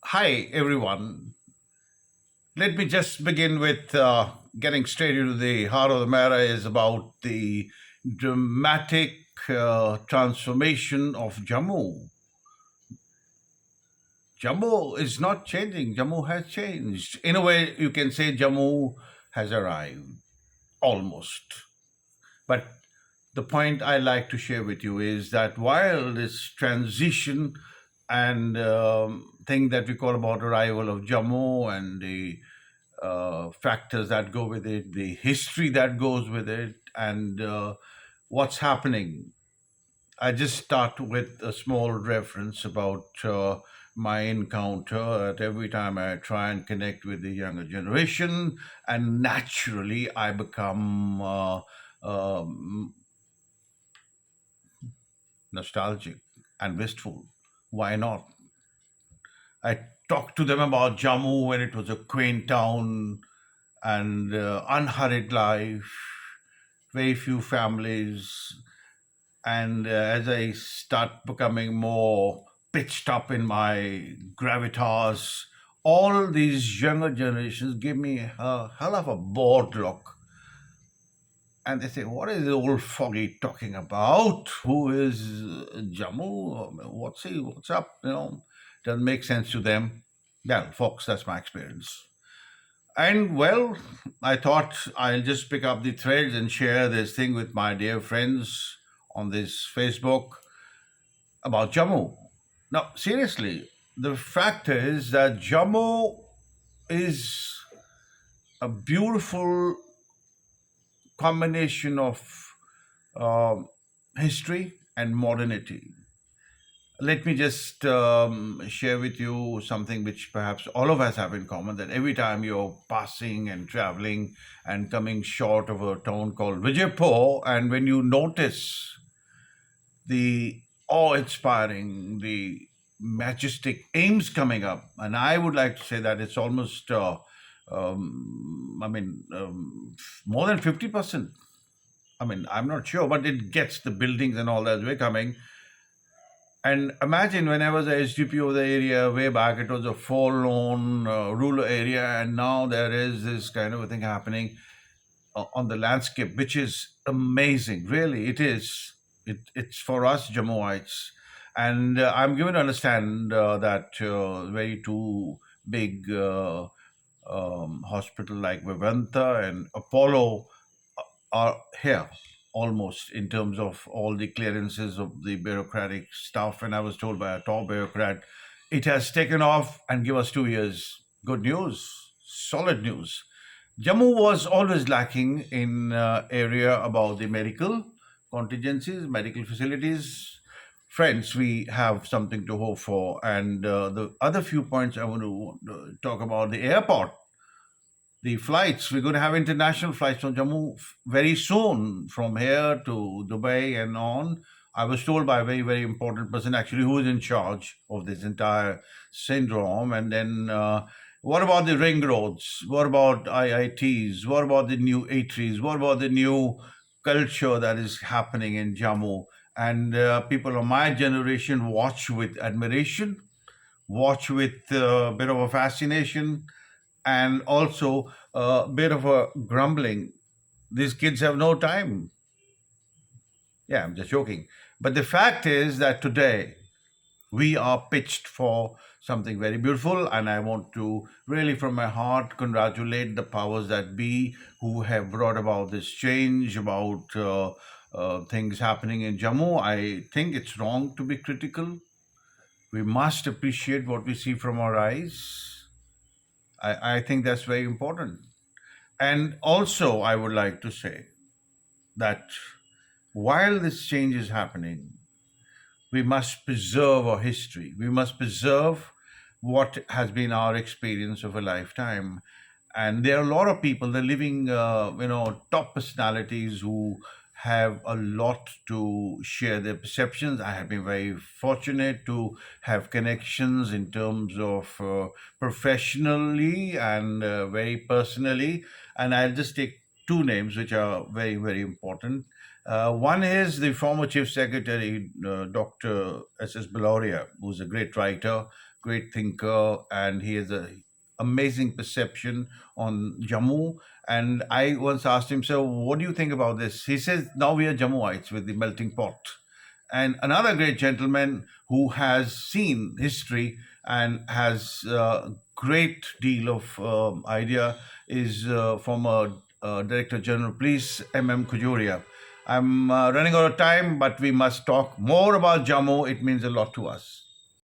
Hi, everyone. Let me just begin with getting straight into the heart of the matter is about the dramatic transformation of Jammu. Jammu is not changing. Jammu has changed. In a way, you can say Jammu has arrived, almost. But the point I like to share with you is that while this transition and thing that we call about arrival of Jammu and the factors that go with it, the history that goes with it, and what's happening. I just start with a small reference about my encounter at every time I try and connect with the younger generation, and naturally I become nostalgic and wistful. Why not? I talked to them about Jammu when it was a quaint town and unhurried life, very few families. And as I start becoming more pitched up in my gravitas, all these younger generations give me a hell of a bored look. And they say, "What is the old foggy talking about? Who is Jammu? What's he? What's up?" Doesn't make sense to them. Well, folks, that's my experience. And well, I thought I'll just pick up the threads and share this thing with my dear friends on this Facebook about Jammu. Now, seriously, the fact is that Jammu is a beautiful combination of um history and modernity. Let me just share with you something which perhaps all of us have in common, that every time you're passing and traveling and coming short of a town called Vijaypur, and when you notice the awe inspiring, the majestic aims coming up, and I would like to say that it's almost, more than 50%. I mean, I'm not sure, but it gets the buildings and all that way coming. And imagine when I was a SDP of the area way back, it was a forlorn rural area, and now there is this kind of a thing happening on the landscape, which is amazing. Really, it is. It's for us Jammuites, and I'm given to understand that very two big hospital like Vivanta and Apollo are here almost in terms of all the clearances of the bureaucratic stuff. And I was told by a top bureaucrat, it has taken off and give us 2 years. Good news, solid news. Jammu was always lacking in area about the medical contingencies, medical facilities. Friends, we have something to hope for. And the other few points I want to talk about the airport, the flights. We're going to have international flights from Jammu very soon from here to Dubai and on. I was told by a very, very important person actually who is in charge of this entire syndrome. And then what about the ring roads? What about IITs? What about the new eateries? What about the new culture that is happening in Jammu? And people of my generation watch with admiration, watch with a bit of a fascination, and also a bit of a grumbling. These kids have no time. Yeah, I'm just joking. But the fact is that today we are pitched for something very beautiful, and I want to really, from my heart, congratulate the powers that be who have brought about this change about things happening in Jammu. I think it's wrong to be critical. We must appreciate what we see from our eyes. I think that's very important. And also, I would like to say that while this change is happening, we must preserve our history. We must preserve what has been our experience of a lifetime. And there are a lot of people, they're living, top personalities who have a lot to share their perceptions. I have been very fortunate to have connections in terms of professionally and very personally. And I'll just take two names which are very, very important. One is the former Chief Secretary, Dr. S.S. Beloria, who's a great writer, great thinker, and he has a amazing perception on Jammu. And I once asked him, "So, what do you think about this?" He says, "Now we are Jammuites with the melting pot." And another great gentleman who has seen history and has a great deal of idea is former Director General Police M. Kujuria. I'm running out of time, but we must talk more about Jammu. It means a lot to us.